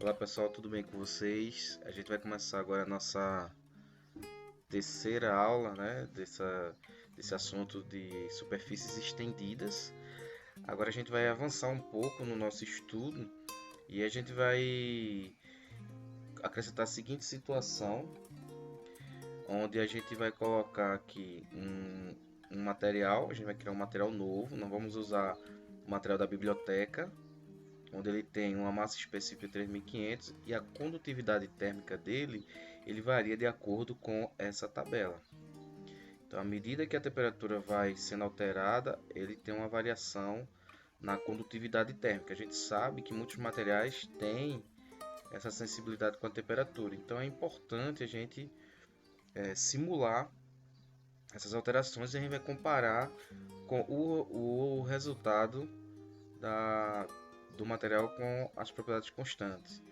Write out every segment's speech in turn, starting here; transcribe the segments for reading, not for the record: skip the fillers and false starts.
Olá pessoal, tudo bem com vocês? A gente vai começar agora a nossa terceira aula, né, desse assunto de superfícies estendidas. Agora a gente vai avançar um pouco no nosso estudo e a gente vai acrescentar a seguinte situação, onde a gente vai colocar aqui um material, a gente vai criar um material novo, não vamos usar o material da biblioteca, onde ele tem uma massa específica de 3.500 e a condutividade térmica dele ele varia de acordo com essa tabela. Então, à medida que a temperatura vai sendo alterada, ele tem uma variação na condutividade térmica. A gente sabe que muitos materiais têm essa sensibilidade com a temperatura, então é importante a gente simular essas alterações e a gente vai comparar com o resultado da, do material com as propriedades constantes.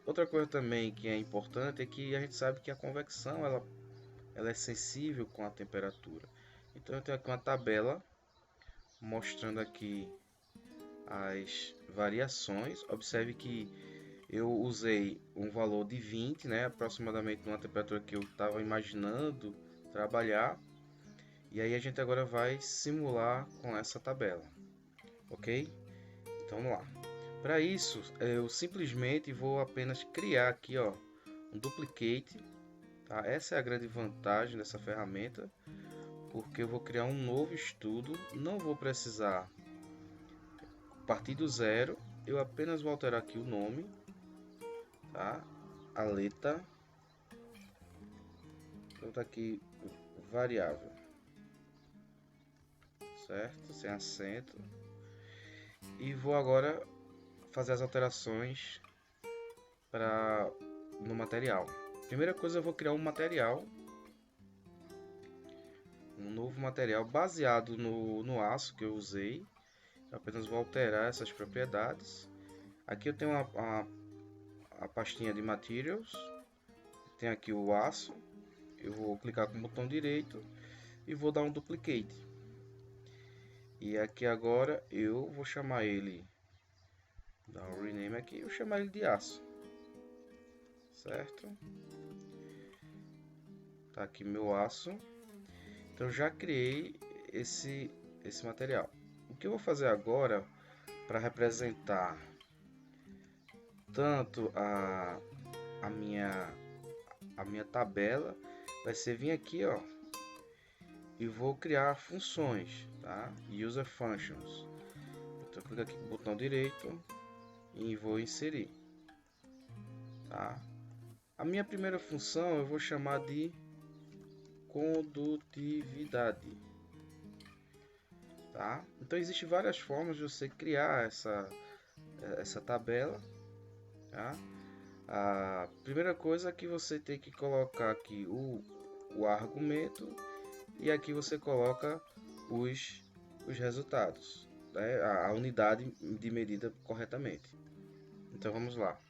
Outra coisa também que é importante é que a gente sabe que a convecção ela é sensível com a temperatura. Então eu tenho aqui uma tabela mostrando aqui as variações. Observe que eu usei um valor de 20, né, aproximadamente numa temperatura que eu estava imaginando trabalhar. E aí a gente agora vai simular com essa tabela, ok? Então vamos lá. Para isso, eu simplesmente vou apenas criar aqui, ó, um duplicate. Tá? Essa é a grande vantagem dessa ferramenta, porque eu vou criar um novo estudo, não vou precisar partir do zero, eu apenas vou alterar aqui o nome, tá? A letra, vou botar aqui variável, certo? Sem acento. E vou agora fazer as alterações no material. Primeira coisa, eu vou criar um material, um novo material baseado no aço que eu usei. Eu apenas vou alterar essas propriedades. Aqui eu tenho a pastinha de Materials, tem aqui o aço. Eu vou clicar com o botão direito e vou dar um Duplicate. E aqui agora eu vou chamar ele, dar um rename aqui, eu vou chamar ele de aço, certo? Tá aqui meu aço. Então já criei esse material. O que eu vou fazer agora para representar tanto a minha tabela vai ser vir aqui, ó, e vou criar funções, tá? User functions. Então clico aqui com o botão direito e vou inserir, tá? A minha primeira função eu vou chamar de condutividade, tá? Então existem várias formas de você criar essa tabela, tá? A primeira coisa é que você tem que colocar aqui o argumento e aqui você coloca os resultados, né? A unidade de medida corretamente. Então vamos lá.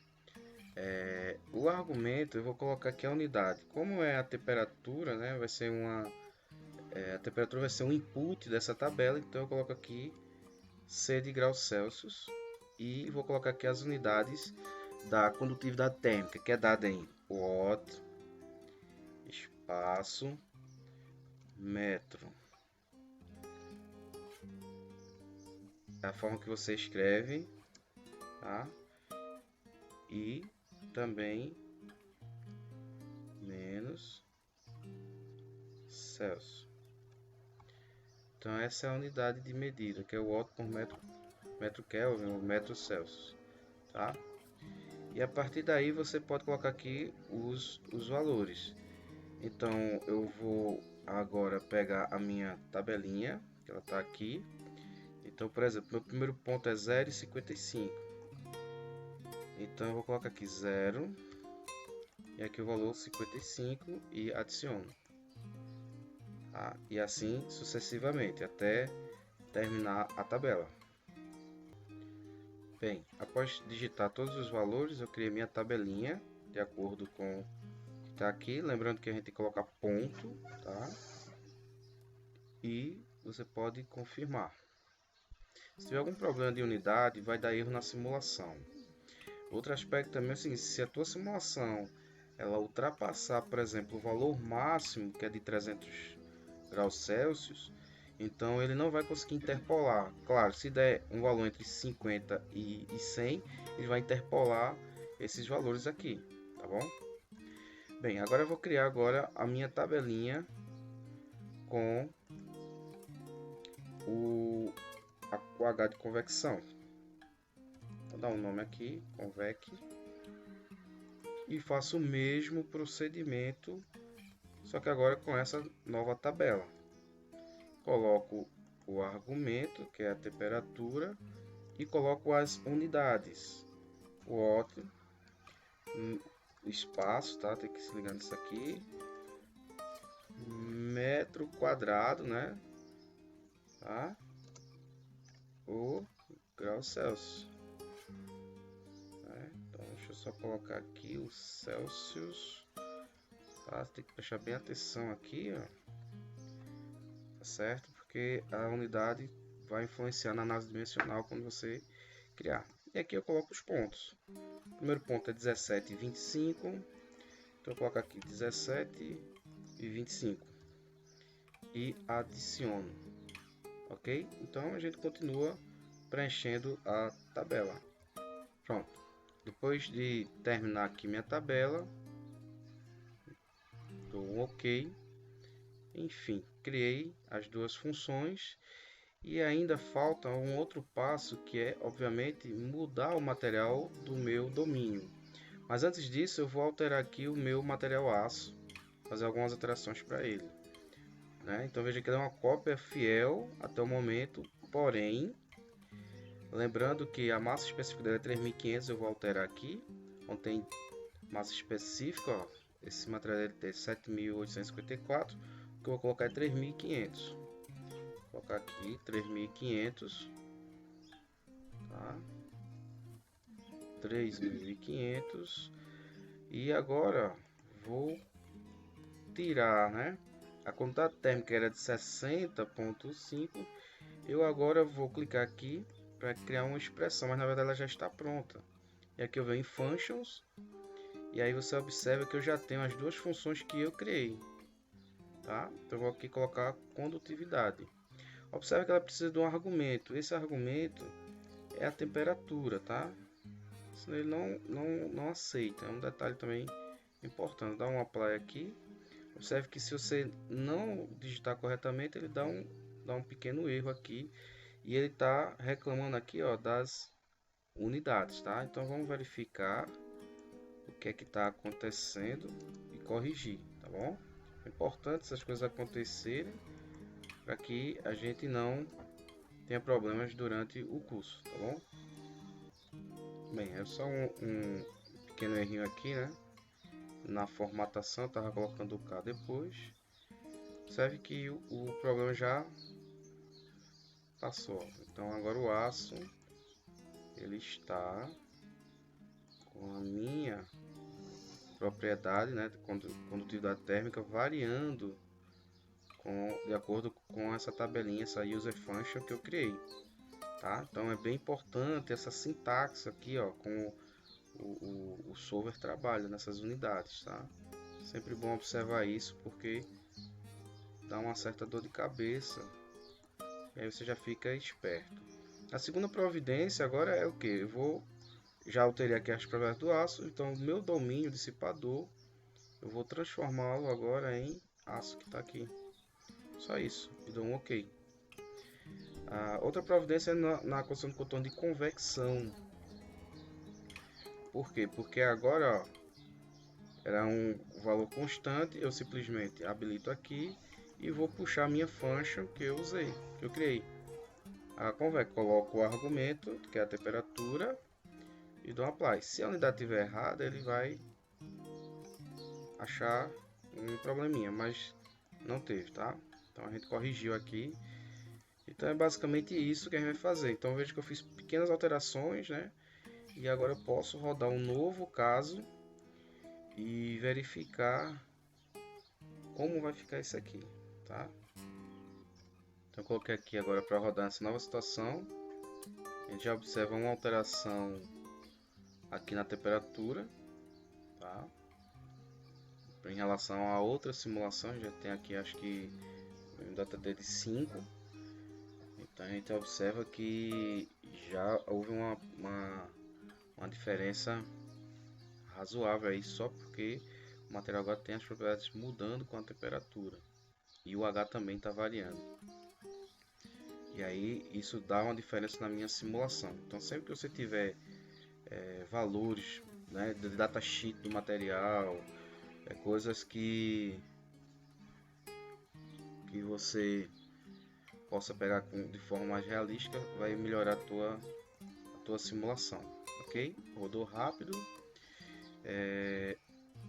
O argumento eu vou colocar aqui a unidade. Como é a temperatura, né? Vai ser a temperatura vai ser um input dessa tabela, então eu coloco aqui C de graus Celsius e vou colocar aqui as unidades da condutividade térmica, que é dada em watt, espaço, metro. É a forma que você escreve, tá? E também menos Celsius. Então essa é a unidade de medida, que é o watt por metro Kelvin ou metro Celsius, tá? E a partir daí você pode colocar aqui os valores. Então eu vou agora pegar a minha tabelinha, que ela está aqui. Então, por exemplo, meu primeiro ponto é 0,55. Então eu vou colocar aqui 0 e aqui o valor 55 e adiciono. Tá? E assim sucessivamente até terminar a tabela. Bem, após digitar todos os valores, eu criei minha tabelinha de acordo com o que está aqui. Lembrando que a gente tem que colocar ponto, tá? E você pode confirmar. Se tiver algum problema de unidade, vai dar erro na simulação. Outro aspecto também é o seguinte, se a tua simulação ela ultrapassar, por exemplo, o valor máximo, que é de 300 graus Celsius, então ele não vai conseguir interpolar. Claro, se der um valor entre 50 e 100, ele vai interpolar esses valores aqui, tá bom? Bem, agora eu vou criar agora a minha tabelinha com o H de convecção. Vou dar um nome aqui, convec, e faço o mesmo procedimento, só que agora com essa nova tabela. Coloco o argumento, que é a temperatura, e coloco as unidades. O ótimo, espaço, tá? Tem que se ligar nisso aqui. Metro quadrado, né? Tá? O grau Celsius. Então, deixa eu só colocar aqui o Celsius. Tá? Tem que prestar bem atenção aqui, ó. Tá certo? Porque a unidade vai influenciar na análise dimensional quando você criar. E aqui eu coloco os pontos. O primeiro ponto é 17,25. Então eu coloco aqui 17,25 e adiciono. Ok? Então a gente continua preenchendo a tabela. Pronto. Depois de terminar aqui minha tabela, dou um OK. Enfim, criei as duas funções. E ainda falta um outro passo, que é, obviamente, mudar o material do meu domínio. Mas antes disso, eu vou alterar aqui o meu material aço, fazer algumas alterações para ele. Né? Então veja que ele é uma cópia fiel até o momento, porém, lembrando que a massa específica dele é 3.500, eu vou alterar aqui, onde tem massa específica, ó, esse material dele tem 7.854, o que eu vou colocar é 3.500. Vou colocar aqui 3.500, tá? 3.500, e agora vou tirar, né? A quantidade térmica era de 60,5. Eu agora vou clicar aqui para criar uma expressão, mas na verdade ela já está pronta. E aqui eu venho em Functions, e aí você observa que eu já tenho as duas funções que eu criei, tá? Então eu vou aqui colocar condutividade. Observe que ela precisa de um argumento. Esse argumento é a temperatura, tá? Senão ele não aceita. É um detalhe também importante. Dá um apply aqui. Observe que se você não digitar corretamente, ele dá um pequeno erro aqui. E ele está reclamando aqui, ó, das unidades, tá? Então vamos verificar o que é que está acontecendo e corrigir, tá bom? É importante essas coisas acontecerem para que a gente não tenha problemas durante o curso, tá bom? Bem, é só um pequeno errinho aqui, né? Na formatação, eu estava colocando o K depois. Observe que o problema já passou. Então agora o aço ele está com a minha propriedade, né, condutividade térmica variando de acordo com essa tabelinha, essa user function que eu criei, tá? Então é bem importante essa sintaxe aqui, ó, com o solver trabalha nessas unidades, tá? Sempre bom observar isso porque dá uma certa dor de cabeça e aí você já fica esperto. A segunda providência agora é o que? Já alterei aqui as propriedades do aço, então o meu domínio dissipador eu vou transformá-lo agora em aço que está aqui. Só isso, e dou um OK. A outra providência é na construção do contorno de convecção. Por quê? Porque agora, ó, era um valor constante, eu simplesmente habilito aqui e vou puxar a minha function que eu usei, que eu criei. A convec, coloco o argumento, que é a temperatura, e dou um apply. Se a unidade estiver errada, ele vai achar um probleminha, mas não teve, tá? Então a gente corrigiu aqui. Então é basicamente isso que a gente vai fazer. Então veja que eu fiz pequenas alterações, né? E agora eu posso rodar um novo caso e verificar como vai ficar isso aqui, tá? Então eu coloquei aqui agora para rodar essa nova situação. A gente já observa uma alteração aqui na temperatura, tá? Em relação a outra simulação, já tem aqui, acho que um data de 5. Então a gente observa que já houve uma diferença razoável aí, só porque o material agora tem as propriedades mudando com a temperatura e o H também está variando. E aí isso dá uma diferença na minha simulação. Então sempre que você tiver valores, né, de datasheet do material, coisas que você possa pegar de forma mais realística, vai melhorar a tua simulação, ok? Rodou rápido.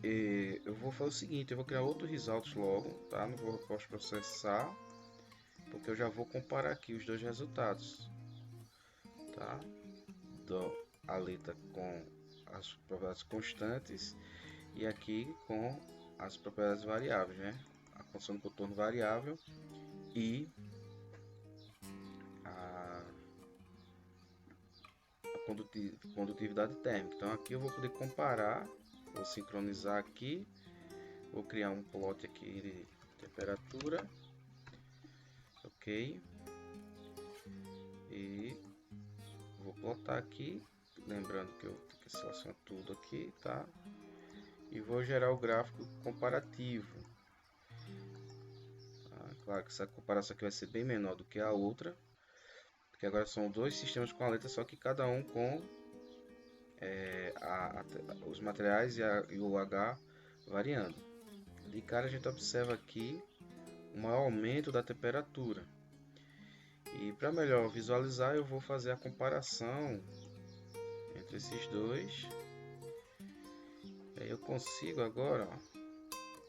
Eu vou fazer o seguinte, eu vou criar outro results logo, tá? Não vou processar, porque eu já vou comparar aqui os dois resultados, tá? Do aleta com as propriedades constantes e aqui com as propriedades variáveis, né? A condição do contorno variável e a condutividade térmica. Então aqui eu vou poder comparar, vou sincronizar aqui, vou criar um plot aqui de temperatura, ok, e vou plotar aqui, lembrando que eu tenho que selecionar tudo aqui, tá? E vou gerar o gráfico comparativo. Claro que essa comparação aqui vai ser bem menor do que a outra, porque agora são dois sistemas com aleta, só que cada um com os materiais e o H variando. De cara a gente observa aqui um maior aumento da temperatura. E para melhor visualizar, eu vou fazer a comparação entre esses dois. Aí eu consigo agora, ó,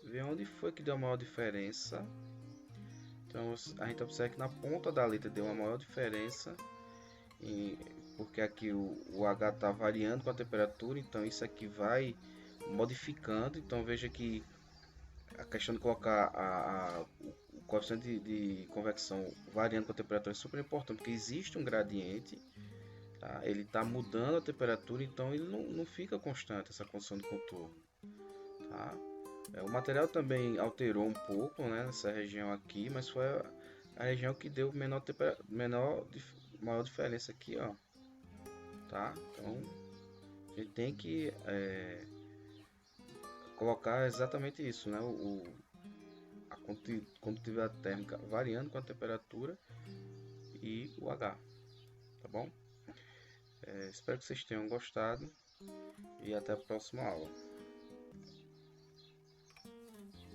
ver onde foi que deu a maior diferença. Então a gente observa que na ponta da letra deu uma maior diferença, porque aqui o H está variando com a temperatura, então isso aqui vai modificando. Então veja que a questão de colocar o coeficiente de convecção variando com a temperatura é super importante, porque existe um gradiente, tá? Ele está mudando a temperatura, então ele não fica constante essa condição de contorno, tá? O material também alterou um pouco, né, nessa região aqui, mas foi a região que deu maior diferença aqui, ó, tá? Então a gente tem que colocar exatamente isso, né? A condutividade térmica variando com a temperatura e o H, tá bom? Espero que vocês tenham gostado e até a próxima aula.